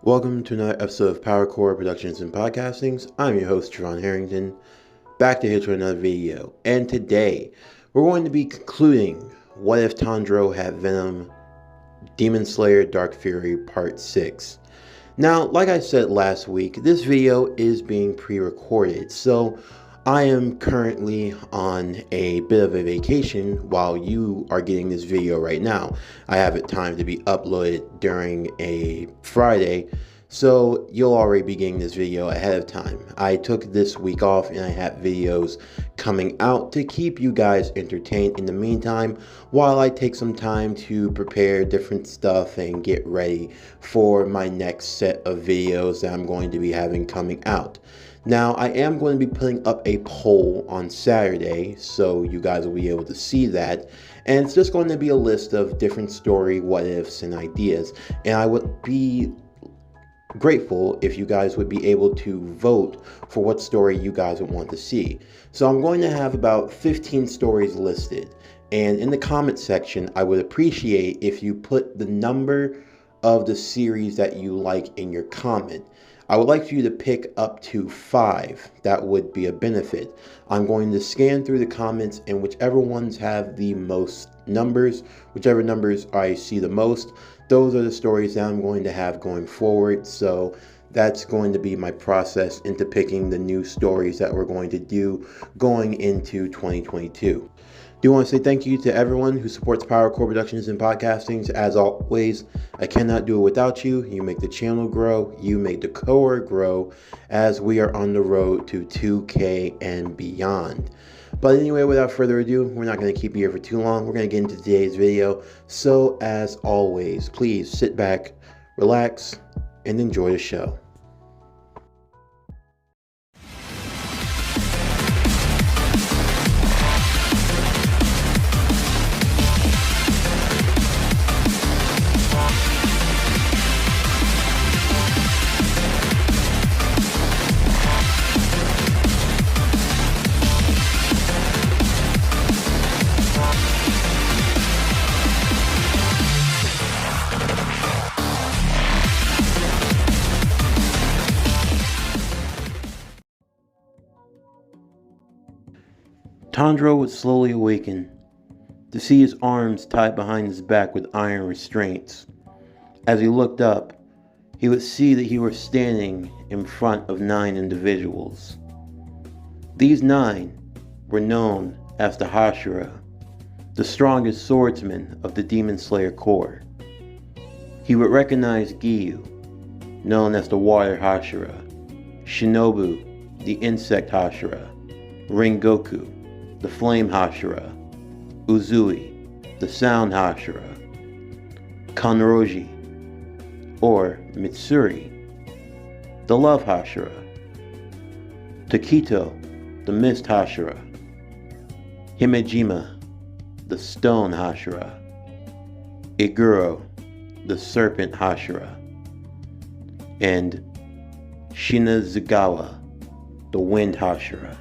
Welcome to another episode of Power Core Productions and Podcastings. I'm your host, Javon Harrington, back to hit with another video. And today, we're going to be concluding What If Tandro Had Venom, Demon Slayer Dark Fury Part 6. Now, like I said last week, this video is being pre-recorded, so I am currently on a bit of a vacation while you are getting this video right now. I have it timed to be uploaded during a Friday, so you'll already be getting this video ahead of time. I took this week off and I have videos coming out to keep you guys entertained in the meantime while I take some time to prepare different stuff and get ready for my next set of videos that I'm going to be having coming out. Now, I am going to be putting up a poll on Saturday, so you guys will be able to see that. And it's just going to be a list of different story what-ifs and ideas. And I would be grateful if you guys would be able to vote for what story you guys would want to see. So I'm going to have about 15 stories listed. And in the comment section, I would appreciate if you put the number of the series that you like in your comment. I would like for you to pick up to 5. That would be a benefit. I'm going to scan through the comments, and whichever ones have the most numbers, whichever numbers I see the most, those are the stories that I'm going to have going forward. So that's going to be my process into picking the new stories that we're going to do going into 2022. I do want to say thank you to everyone who supports Power Core Productions and Podcastings. As always, I cannot do it without you. You make the channel grow. You make the core grow as we are on the road to 2K and beyond. But anyway, without further ado, we're not going to keep you here for too long. We're going to get into today's video. So as always, please sit back, relax, and enjoy the show. Tandro would slowly awaken, to see his arms tied behind his back with iron restraints. As he looked up, he would see that he was standing in front of 9 individuals. These 9 were known as the Hashira, the strongest swordsmen of the Demon Slayer Corps. He would recognize Giyu, known as the Water Hashira, Shinobu, the Insect Hashira, Rengoku, the Flame Hashira, Uzui, the Sound Hashira, Kanroji, or Mitsuri, the Love Hashira, Takito, the Mist Hashira, Himejima, the Stone Hashira, Iguro, the Serpent Hashira, and Shinazugawa, the Wind Hashira.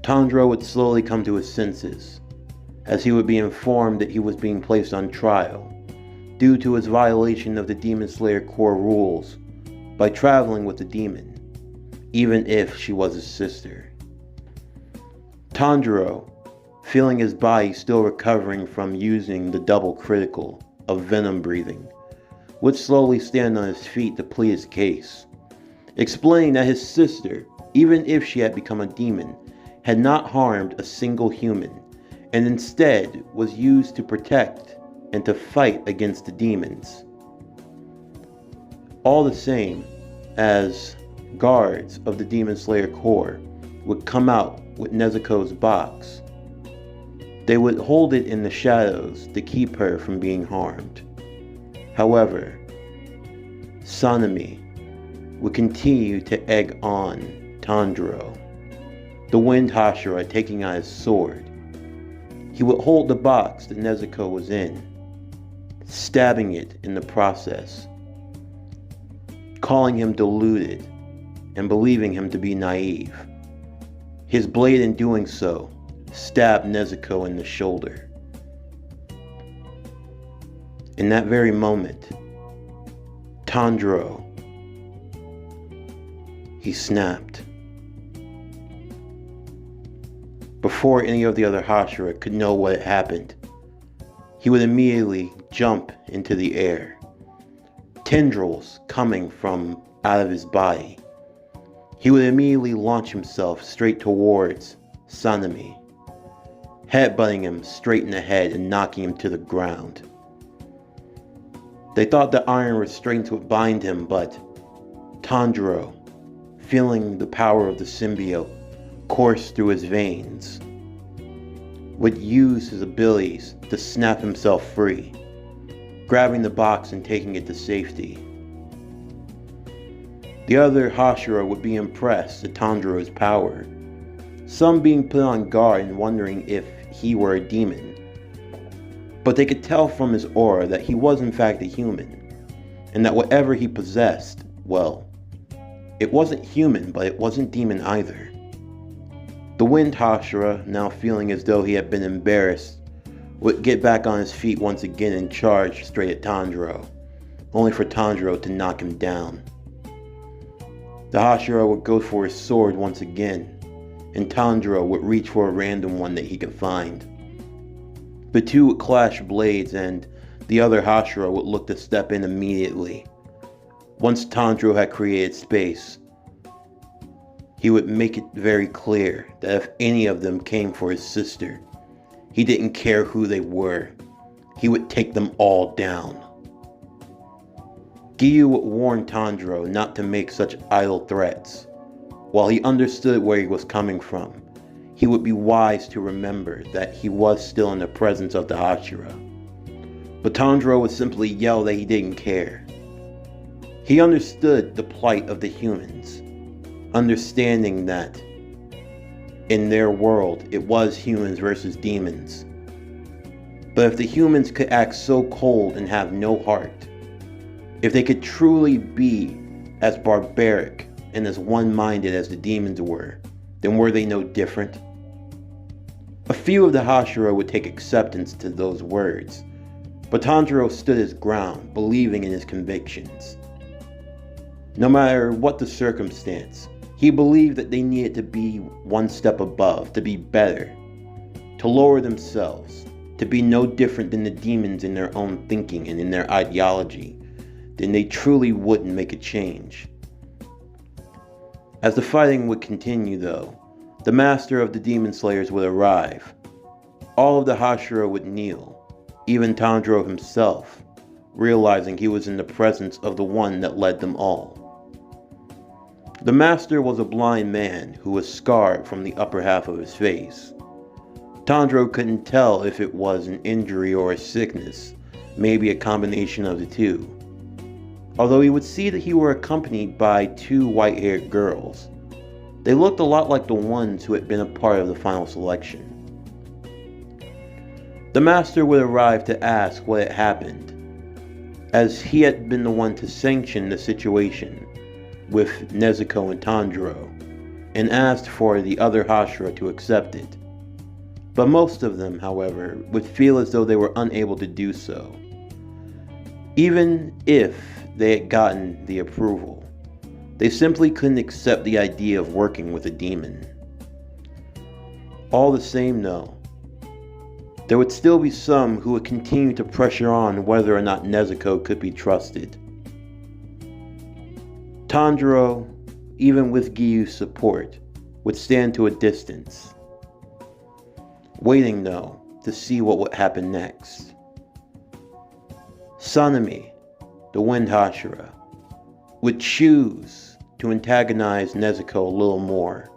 Tandro would slowly come to his senses, as he would be informed that he was being placed on trial due to his violation of the Demon Slayer Corps rules by traveling with the demon, even if she was his sister. Tanjiro, feeling his body still recovering from using the double critical of venom breathing, would slowly stand on his feet to plead his case, explaining that his sister, even if she had become a demon, had not harmed a single human, and instead was used to protect and to fight against the demons. All the same, as guards of the Demon Slayer Corps would come out with Nezuko's box, they would hold it in the shadows to keep her from being harmed. However, Sanemi would continue to egg on Tandro, the Wind Hashira, taking out his sword. He would hold the box that Nezuko was in, stabbing it in the process, calling him deluded and believing him to be naive. His blade, in doing so, stabbed Nezuko in the shoulder. In that very moment, Tandro. He snapped. Before any of the other Hashira could know what had happened, he would immediately jump into the air, tendrils coming from out of his body. He would immediately launch himself straight towards Sanemi, headbutting him straight in the head and knocking him to the ground. They thought the iron restraints would bind him, but Tandro, feeling the power of the symbiote course through his veins, would use his abilities to snap himself free, grabbing the box and taking it to safety. The other Hashira would be impressed at Tandro's power, some being put on guard and wondering if he were a demon. But they could tell from his aura that he was in fact a human, and that whatever he possessed, well, it wasn't human, but it wasn't demon either. The Wind Hashira, now feeling as though he had been embarrassed, would get back on his feet once again and charge straight at Tandro, only for Tandro to knock him down. The Hashira would go for his sword once again, and Tandro would reach for a random one that he could find. The two would clash blades, and the other Hashira would look to step in immediately. Once Tandro had created space, he would make it very clear that if any of them came for his sister, he didn't care who they were. He would take them all down. Giyu would warn Tandro not to make such idle threats. While he understood where he was coming from, he would be wise to remember that he was still in the presence of the Hashira. But Tandro would simply yell that he didn't care. He understood the plight of the humans, understanding that in their world it was humans versus demons. But if the humans could act so cold and have no heart, if they could truly be as barbaric and as one-minded as the demons were, then were they no different? A few of the Hashira would take acceptance to those words, but Tanjiro stood his ground, believing in his convictions. No matter what the circumstance, he believed that they needed to be one step above, to be better, to lower themselves, to be no different than the demons in their own thinking and in their ideology. Then they truly wouldn't make a change. As the fighting would continue though, the master of the demon slayers would arrive. All of the Hashira would kneel, even Tandro himself, realizing he was in the presence of the one that led them all. The master was a blind man who was scarred from the upper half of his face. Tandro couldn't tell if it was an injury or a sickness, maybe a combination of the two. Although he would see that he were accompanied by two white-haired girls. They looked a lot like the ones who had been a part of the final selection. The master would arrive to ask what had happened, as he had been the one to sanction the situation with Nezuko and Tandro, and asked for the other Hashira to accept it. But most of them, however, would feel as though they were unable to do so, even if they had gotten the approval. They simply couldn't accept the idea of working with a demon. All the same though, there would still be some who would continue to pressure on whether or not Nezuko could be trusted. Tandro, even with Giyu's support, would stand to a distance, waiting though to see what would happen next. Sanemi, the Wind Hashira, would choose to antagonize Nezuko a little more.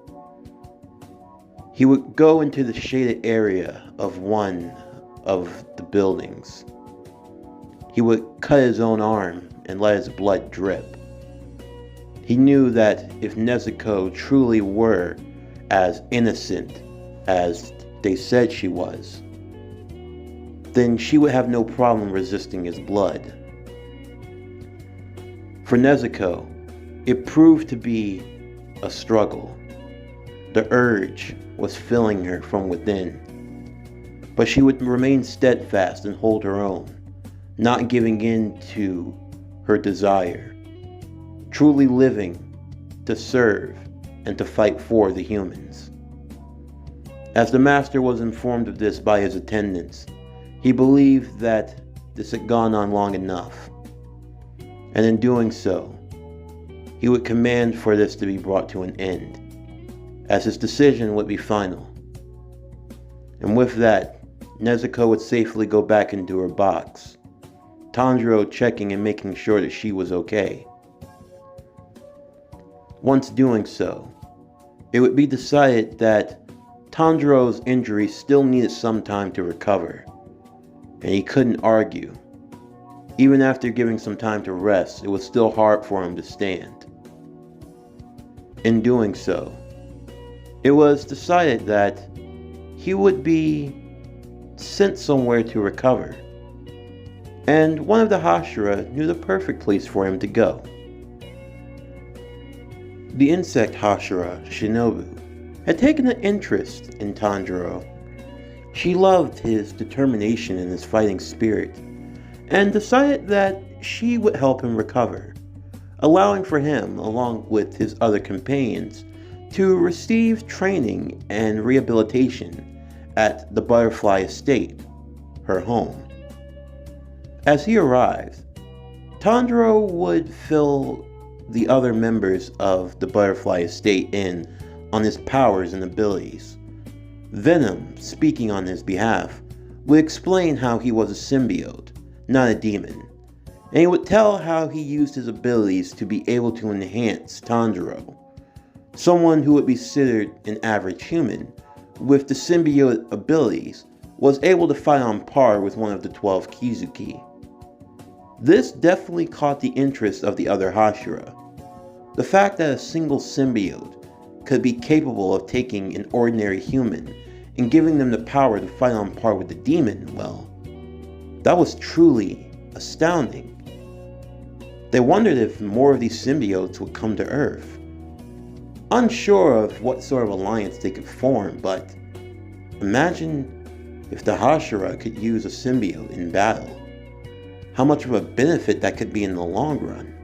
He would go into the shaded area of one of the buildings. He would cut his own arm and let his blood drip. He knew that if Nezuko truly were as innocent as they said she was, then she would have no problem resisting his blood. For Nezuko, it proved to be a struggle. The urge was filling her from within, but she would remain steadfast and hold her own, not giving in to her desire, truly living to serve and to fight for the humans. As the master was informed of this by his attendants, he believed that this had gone on long enough, and in doing so, he would command for this to be brought to an end, as his decision would be final. And with that, Nezuko would safely go back into her box, Tandro checking and making sure that she was okay. Once doing so, it would be decided that Tandro's injury still needed some time to recover, and he couldn't argue. Even after giving some time to rest, it was still hard for him to stand. In doing so, it was decided that he would be sent somewhere to recover, and one of the Hashira knew the perfect place for him to go. The insect Hashira, Shinobu, had taken an interest in Tanjiro. She loved his determination and his fighting spirit, and decided that she would help him recover, allowing for him, along with his other companions, to receive training and rehabilitation at the Butterfly Estate, her home. As he arrived, Tandro would fill the other members of the Butterfly Estate in on his powers and abilities. Venom, speaking on his behalf, would explain how he was a symbiote, not a demon, and he would tell how he used his abilities to be able to enhance Tanjiro, someone who would be considered an average human, with the symbiote abilities, was able to fight on par with one of the 12 Kizuki. This definitely caught the interest of the other Hashira. The fact that a single symbiote could be capable of taking an ordinary human and giving them the power to fight on par with the demon, well, that was truly astounding. They wondered if more of these symbiotes would come to Earth. Unsure of what sort of alliance they could form, but imagine if the Hashira could use a symbiote in battle. How much of a benefit that could be in the long run.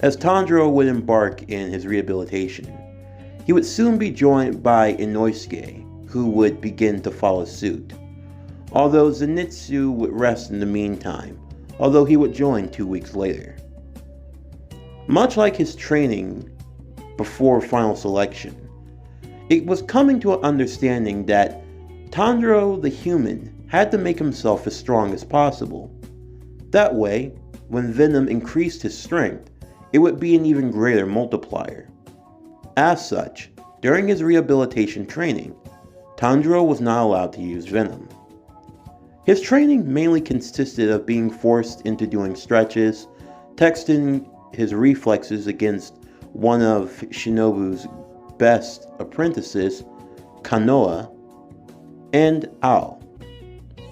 As Tandro would embark in his rehabilitation, he would soon be joined by Inosuke, who would begin to follow suit. Although Zenitsu would rest in the meantime, although he would join 2 weeks later. Much like his training before final selection, it was coming to an understanding that Tandro the human had to make himself as strong as possible. That way, when Venom increased his strength, it would be an even greater multiplier. As such, during his rehabilitation training, Tandro was not allowed to use Venom. His training mainly consisted of being forced into doing stretches, testing his reflexes against one of Shinobu's best apprentices, Kanoa, and Ao,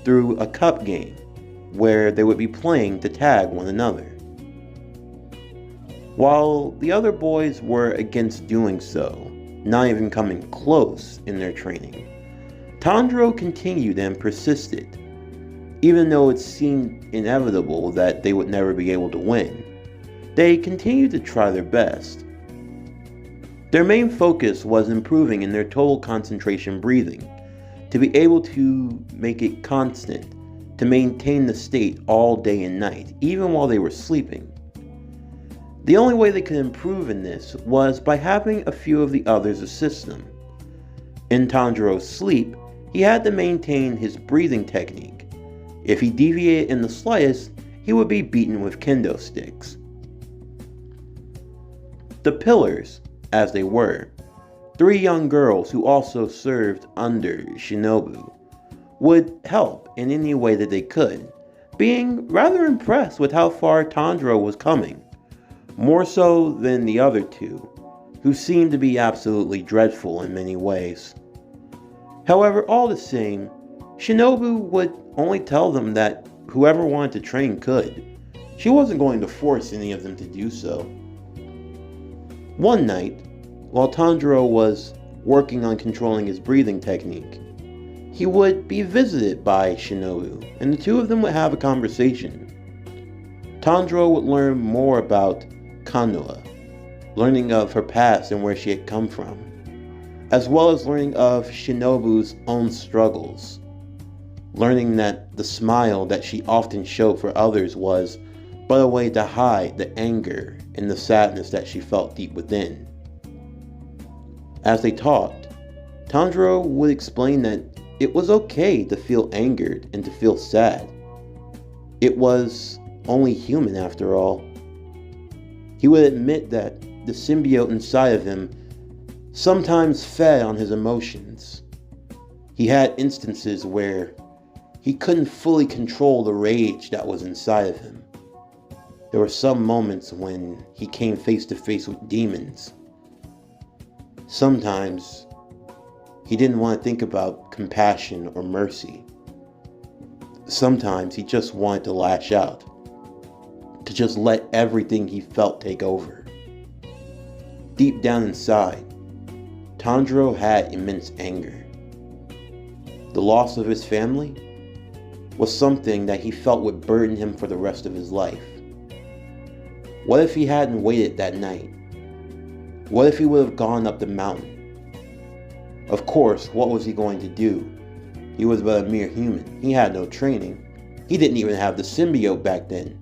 through a cup game where they would be playing to tag one another. While the other boys were against doing so, not even coming close in their training, Tandro continued and persisted, even though it seemed inevitable that they would never be able to win. They continued to try their best. Their main focus was improving in their total concentration breathing, to be able to make it constant, to maintain the state all day and night, even while they were sleeping. The only way they could improve in this was by having a few of the others assist them. In Tanjiro's sleep, he had to maintain his breathing technique. If he deviated in the slightest, he would be beaten with kendo sticks. The pillars, as they were, 3 young girls who also served under Shinobu, would help in any way that they could, being rather impressed with how far Tandro was coming, more so than the other 2, who seemed to be absolutely dreadful in many ways. However, all the same, Shinobu would only tell them that whoever wanted to train could. She wasn't going to force any of them to do so. One night, while Tandro was working on controlling his breathing technique, he would be visited by Shinobu, and the two of them would have a conversation. Tandro would learn more about Kanua, learning of her past and where she had come from, as well as learning of Shinobu's own struggles, learning that the smile that she often showed for others was but a way to hide the anger and the sadness that she felt deep within. As they talked, Tandro would explain that it was okay to feel angered and to feel sad. It was only human after all. He would admit that the symbiote inside of him sometimes fed on his emotions. He had instances where he couldn't fully control the rage that was inside of him. There were some moments when he came face to face with demons. Sometimes he didn't want to think about compassion or mercy. Sometimes he just wanted to lash out, to just let everything he felt take over. Deep down inside, Tandro had immense anger. The loss of his family was something that he felt would burden him for the rest of his life. What if he hadn't waited that night? What if he would have gone up the mountain? Of course, what was he going to do? He was but a mere human. He had no training. He didn't even have the symbiote back then.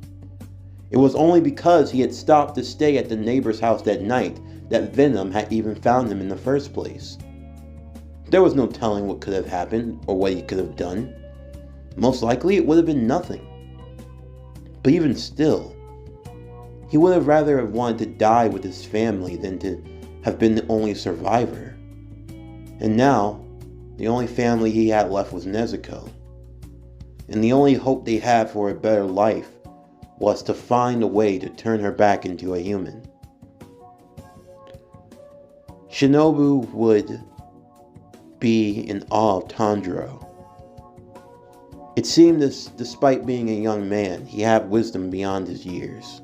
It was only because he had stopped to stay at the neighbor's house that night that Venom had even found him in the first place. There was no telling what could have happened or what he could have done. Most likely it would have been nothing. But even still, he would have rather have wanted to die with his family than to have been the only survivor. And now, the only family he had left was Nezuko. And the only hope they had for a better life was to find a way to turn her back into a human. Shinobu would be in awe of Tandro. It seemed as, despite being a young man, he had wisdom beyond his years.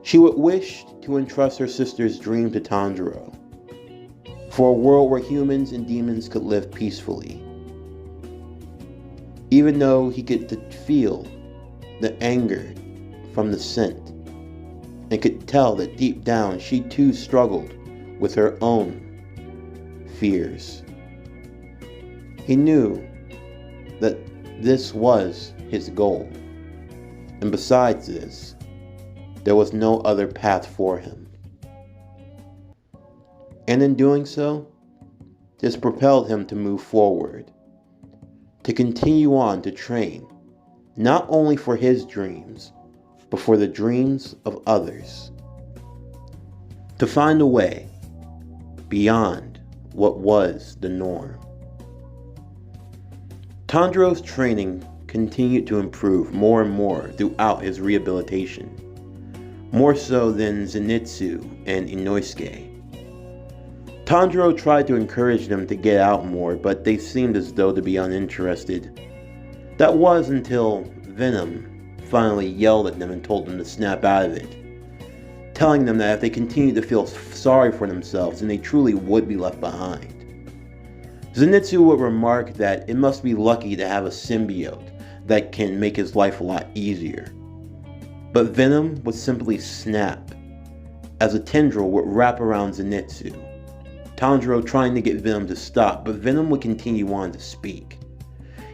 She would wish to entrust her sister's dream to Tandro, for a world where humans and demons could live peacefully. Even though he could feel the anger from the scent, and could tell that deep down she too struggled with her own fears. He knew that this was his goal, and besides this, there was no other path for him. And in doing so, this propelled him to move forward, to continue on to train, not only for his dreams, but for the dreams of others. To find a way beyond what was the norm. Tandro's training continued to improve more and more throughout his rehabilitation, more so than Zenitsu and Inosuke. Tandro tried to encourage them to get out more, but they seemed as though to be uninterested. That was until Venom finally yelled at them and told them to snap out of it, telling them that if they continued to feel sorry for themselves, then they truly would be left behind. Zenitsu would remark that it must be lucky to have a symbiote that can make his life a lot easier. But Venom would simply snap, as a tendril would wrap around Zenitsu. Tandro trying to get Venom to stop, but Venom would continue on to speak.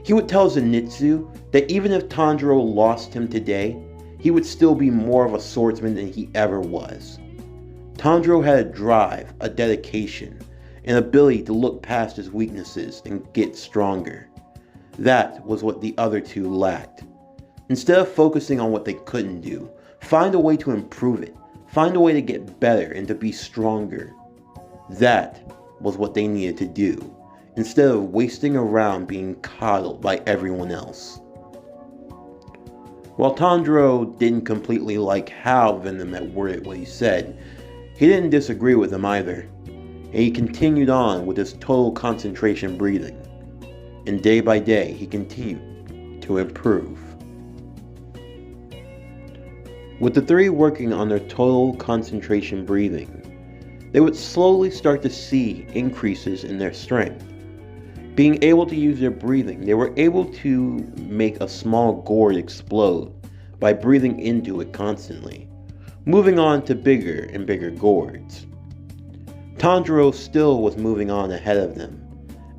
He would tell Zenitsu that even if Tandro lost him today, he would still be more of a swordsman than he ever was. Tandro had a drive, a dedication, an ability to look past his weaknesses and get stronger. That was what the other two lacked. Instead of focusing on what they couldn't do, find a way to improve it, find a way to get better and to be stronger. That was what they needed to do, instead of wasting around being coddled by everyone else. While Tandro didn't completely like how Venom had worded what he said, he didn't disagree with him either, and he continued on with his total concentration breathing, and day by day he continued to improve. With the three working on their total concentration breathing, they would slowly start to see increases in their strength. Being able to use their breathing, they were able to make a small gourd explode by breathing into it constantly, moving on to bigger and bigger gourds. Tandro still was moving on ahead of them,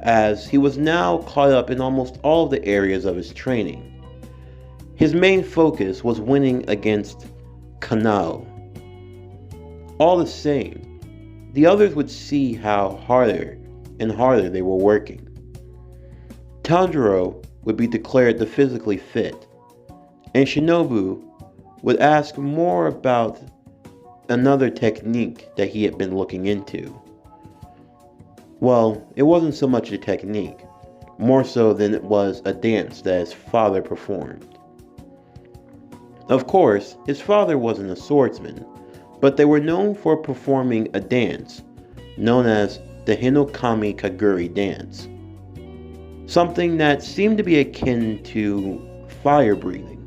as he was now caught up in almost all of the areas of his training. His main focus was winning against Kanao. All the same, the others would see how harder and harder they were working. Tanjiro would be declared the physically fit, and Shinobu would ask more about another technique that he had been looking into. Well, it wasn't so much a technique, more so than it was a dance that his father performed. Of course, his father wasn't a swordsman, but they were known for performing a dance known as the Hinokami Kaguri dance, something that seemed to be akin to fire breathing.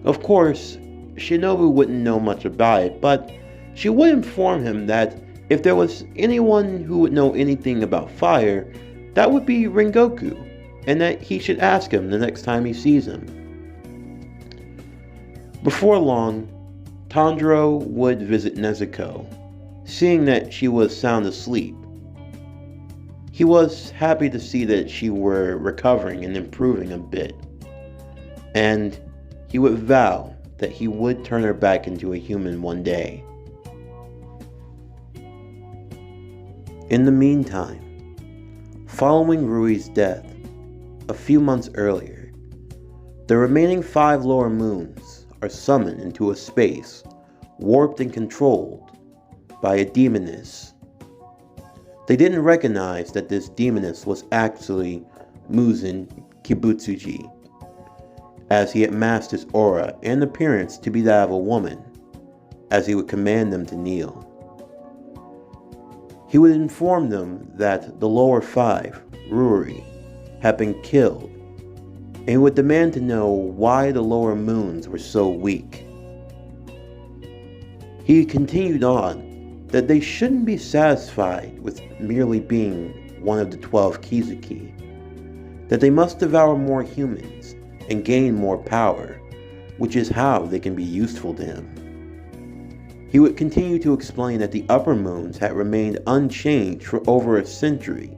Of course, Shinobu wouldn't know much about it, but she would inform him that if there was anyone who would know anything about fire, that would be Rengoku, and that he should ask him the next time he sees him. Before long, Tandro would visit Nezuko, seeing that she was sound asleep. He was happy to see that she were recovering and improving a bit, and he would vow that he would turn her back into a human one day. In the meantime, following Rui's death a few months earlier, the remaining 5 lower moons are summoned into a space warped and controlled by a demoness. They didn't recognize that this demoness was actually Muzan Kibutsuji, as he had masked his aura and appearance to be that of a woman, as he would command them to kneel. He would inform them that the lower 5, Ruri, had been killed, and he would demand to know why the lower moons were so weak. He continued on that they shouldn't be satisfied with merely being one of the 12 Kizuki, that they must devour more humans and gain more power, which is how they can be useful to him. He would continue to explain that the upper moons had remained unchanged for over a century,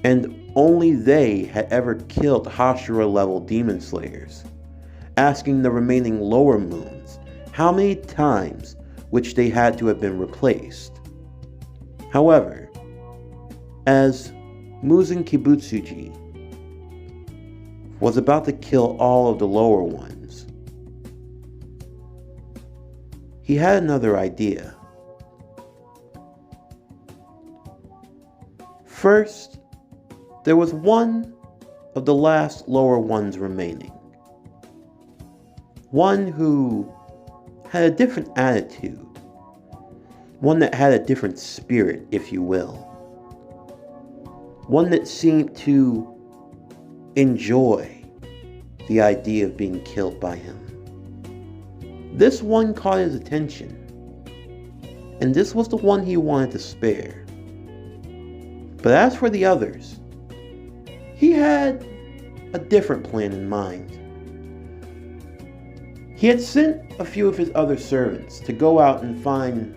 and only they had ever killed Hashira-level demon slayers, asking the remaining lower moons how many times which they had to have been replaced. However, as Muzan Kibutsuji was about to kill all of the lower ones, he had another idea. First, there was one of the last lower ones remaining. One who had a different attitude. One that had a different spirit, if you will. One that seemed to enjoy the idea of being killed by him. This one caught his attention, and this was the one he wanted to spare. But as for the others, he had a different plan in mind. He had sent a few of his other servants to go out and find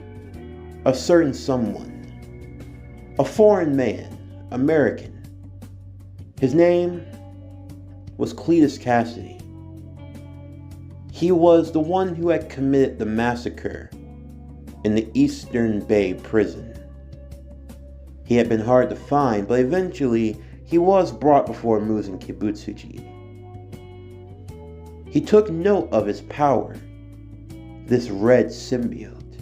a certain someone, a foreign man, American. His name was Cletus Cassidy. He was the one who had committed the massacre in the Eastern Bay prison. He had been hard to find, but eventually he was brought before Muzan Kibutsuji. He took note of his power, this red symbiote,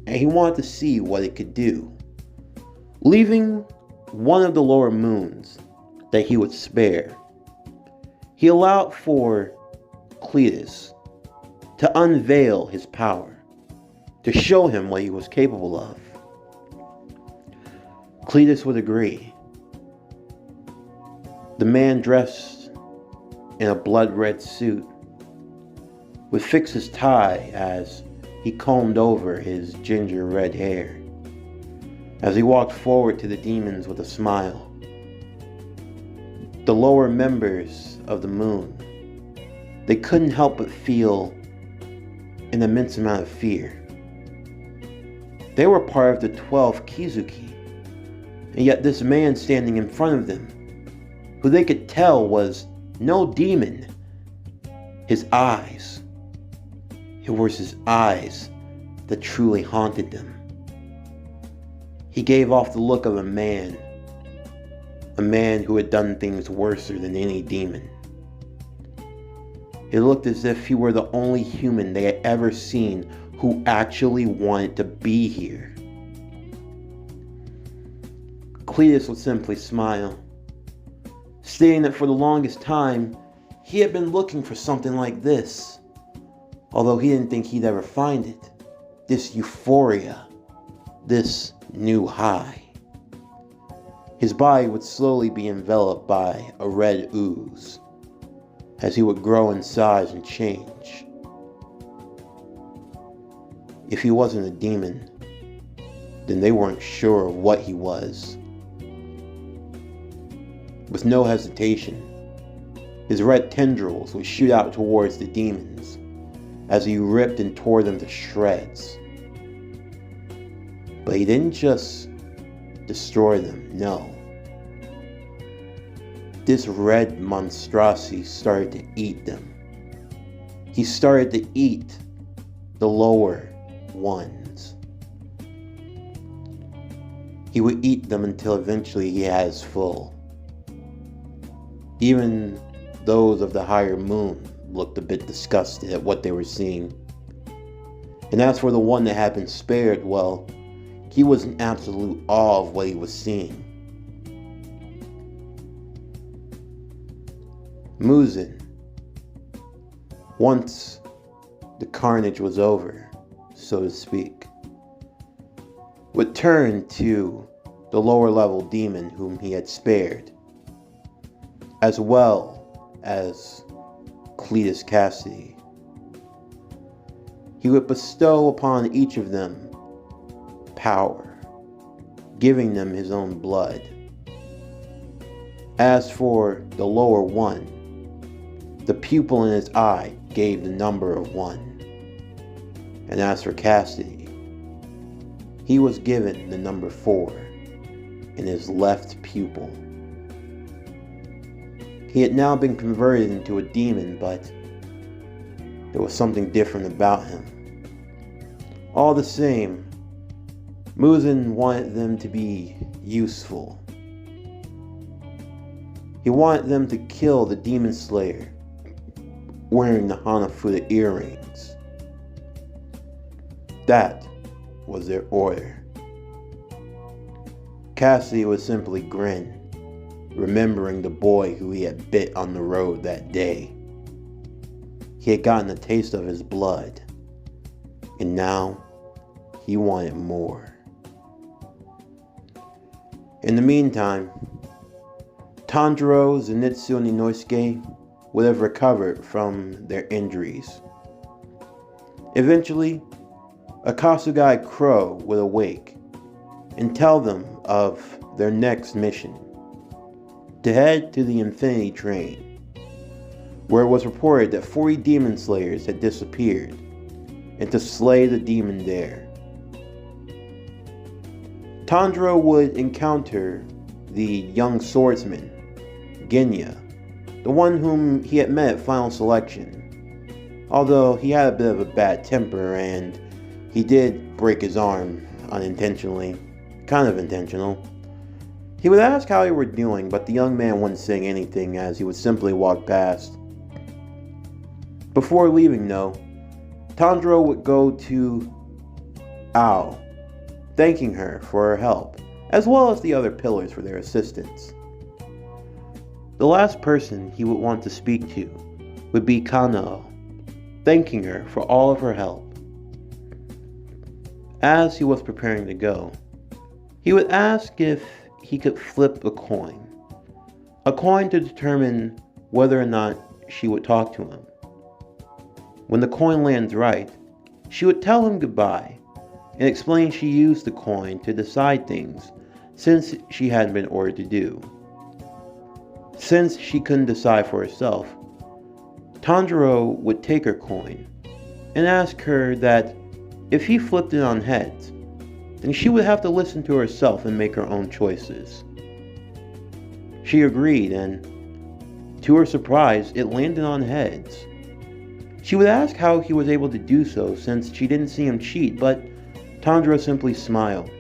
and he wanted to see what it could do. Leaving one of the lower moons that he would spare, he allowed for Cletus to unveil his power, to show him what he was capable of. Cletus would agree. The man dressed in a blood-red suit would fix his tie as he combed over his ginger red hair, as he walked forward to the demons with a smile. The lower members of the moon they couldn't help but feel an immense amount of fear. They were part of the 12 Kizuki, and yet this man standing in front of them, who they could tell was no demon, his eyes, it was his eyes that truly haunted them. He gave off the look of a man who had done things worse than any demon. It looked as if he were the only human they had ever seen who actually wanted to be here. Cletus would simply smile, stating that for the longest time, he had been looking for something like this, although he didn't think he'd ever find it. This euphoria, this new high. His body would slowly be enveloped by a red ooze, as he would grow in size and change. If he wasn't a demon, then they weren't sure what he was. With no hesitation, his red tendrils would shoot out towards the demons as he ripped and tore them to shreds. But he didn't just destroy them, no. This red monstrosity started to eat them. He started to eat the lower ones. He would eat them until eventually he had his full. Even those of the higher moon looked a bit disgusted at what they were seeing. And as for the one that had been spared, well, he was in absolute awe of what he was seeing. Muzan, once the carnage was over, so to speak, would turn to the lower level demon whom he had spared, as well as Cletus Cassidy. He would bestow upon each of them power, giving them his own blood. As for the lower one, the pupil in his eye gave the number of 1. And as for Cassidy, he was given the number 4 in his left pupil. He had now been converted into a demon, but there was something different about him. All the same, Muzan wanted them to be useful. He wanted them to kill the demon slayer wearing the Hanafuda earrings. That was their order. Cassidy would simply grin, remembering the boy who he had bit on the road that day. He had gotten a taste of his blood, and now he wanted more. In the meantime, Tandro, Zenitsu, and Inosuke would have recovered from their injuries. Eventually, Akasugai Crow would awake and tell them of their next mission: to head to the Infinity Train, where it was reported that 40 demon slayers had disappeared, and to slay the demon there. Tandro would encounter the young swordsman, Genya, the one whom he had met at final selection, although he had a bit of a bad temper and he did break his arm unintentionally, kind of intentional. He would ask how they were doing, but the young man wouldn't say anything as he would simply walk past. Before leaving though, Tandro would go to Ao, thanking her for her help, as well as the other pillars for their assistance. The last person he would want to speak to would be Kanao, thanking her for all of her help. As he was preparing to go, he would ask if he could flip a coin to determine whether or not she would talk to him. When the coin lands right, she would tell him goodbye and explain she used the coin to decide things since she hadn't been ordered to do. Since she couldn't decide for herself, Tandro would take her coin and ask her that if he flipped it on heads, then she would have to listen to herself and make her own choices. She agreed, and to her surprise, it landed on heads. She would ask how he was able to do so since she didn't see him cheat, but Tandro simply smiled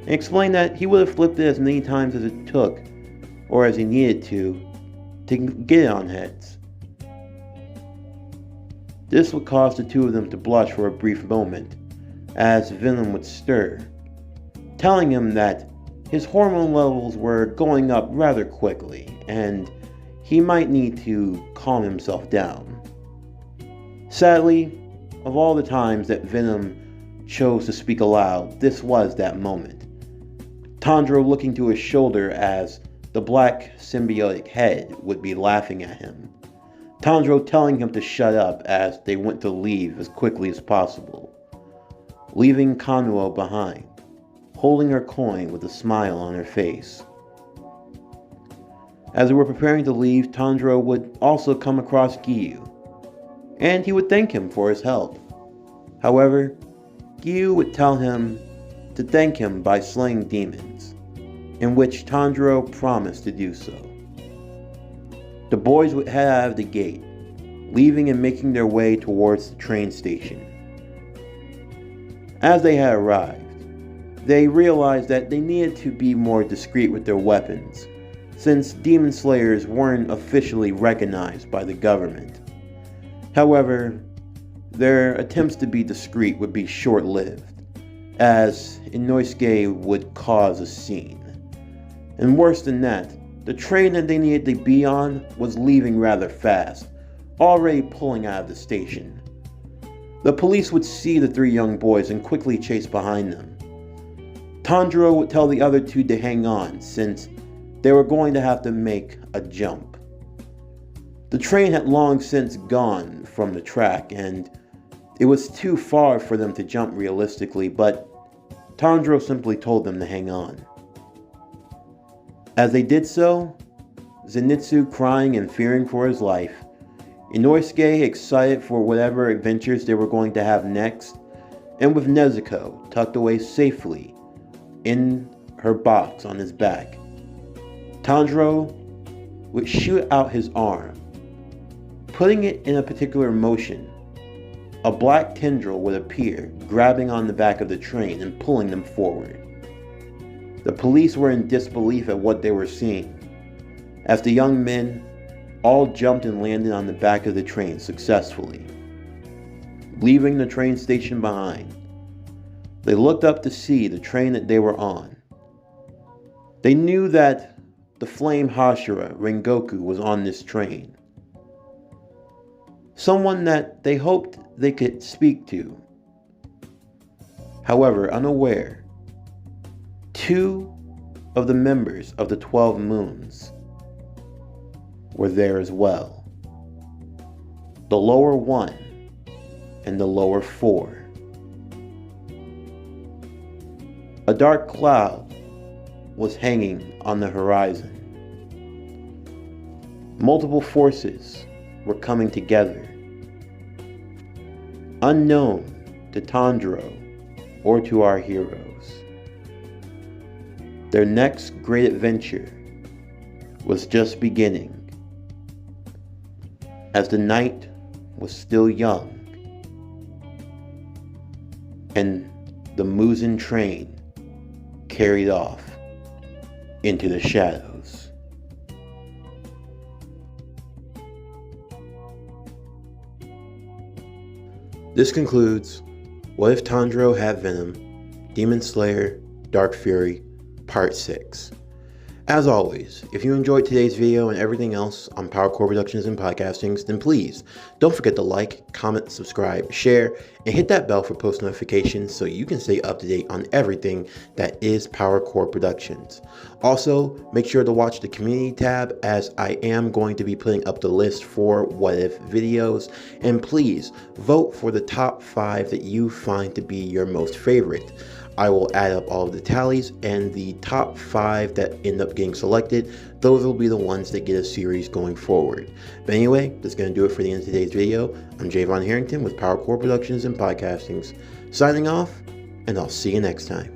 and explained that he would have flipped it as many times as it took, or as he needed to get it on heads. This would cause the two of them to blush for a brief moment, as Venom would stir, telling him that his hormone levels were going up rather quickly, and he might need to calm himself down. Sadly, of all the times that Venom chose to speak aloud, this was that moment. Tandro looking to his shoulder as the black symbiotic head would be laughing at him. Tandro telling him to shut up as they went to leave as quickly as possible, leaving Kanuo behind, holding her coin with a smile on her face. As they were preparing to leave, Tandro would also come across Giyu, and he would thank him for his help. However, Giyu would tell him to thank him by slaying demons, in which Tandro promised to do so. The boys would head out of the gate, leaving and making their way towards the train station. As they had arrived, they realized that they needed to be more discreet with their weapons, since demon slayers weren't officially recognized by the government. However, their attempts to be discreet would be short-lived, as Inosuke would cause a scene. And worse than that, the train that they needed to be on was leaving rather fast, already pulling out of the station. The police would see the three young boys and quickly chase behind them. Tandro would tell the other two to hang on, since they were going to have to make a jump. The train had long since gone from the track, and it was too far for them to jump realistically, but Tandro simply told them to hang on. As they did so, Zenitsu crying and fearing for his life, Inosuke excited for whatever adventures they were going to have next, and with Nezuko tucked away safely in her box on his back, Tandro would shoot out his arm. Putting it in a particular motion, a black tendril would appear, grabbing on the back of the train and pulling them forward. The police were in disbelief at what they were seeing, as the young men all jumped and landed on the back of the train successfully, leaving the train station behind. They looked up to see the train that they were on. They knew that the flame Hashira, Rengoku, was on this train. Someone that they hoped they could speak to. However, unaware, two of the members of the 12 Moons were there as well. The lower one and the lower four. A dark cloud was hanging on the horizon. Multiple forces were coming together. Unknown to Tandro or to our heroes. Their next great adventure was just beginning, as the night was still young and the Muzan train carried off into the shadows. This concludes What If Tandro Had Venom, Demon Slayer, Dark Fury, Part 6. As always, if you enjoyed today's video and everything else on PowerCore Productions and Podcastings, then please don't forget to like, comment, subscribe, share, and hit that bell for post notifications so you can stay up to date on everything that is PowerCore Productions. Also, make sure to watch the community tab, as I am going to be putting up the list for What If videos, and please vote for the top 5 that you find to be your most favorite. I will add up all of the tallies, and the top 5 that end up getting selected, those will be the ones that get a series going forward. But anyway, that's going to do it for the end of today's video. I'm Javon Harrington with PowerCore Productions and Podcastings, signing off, and I'll see you next time.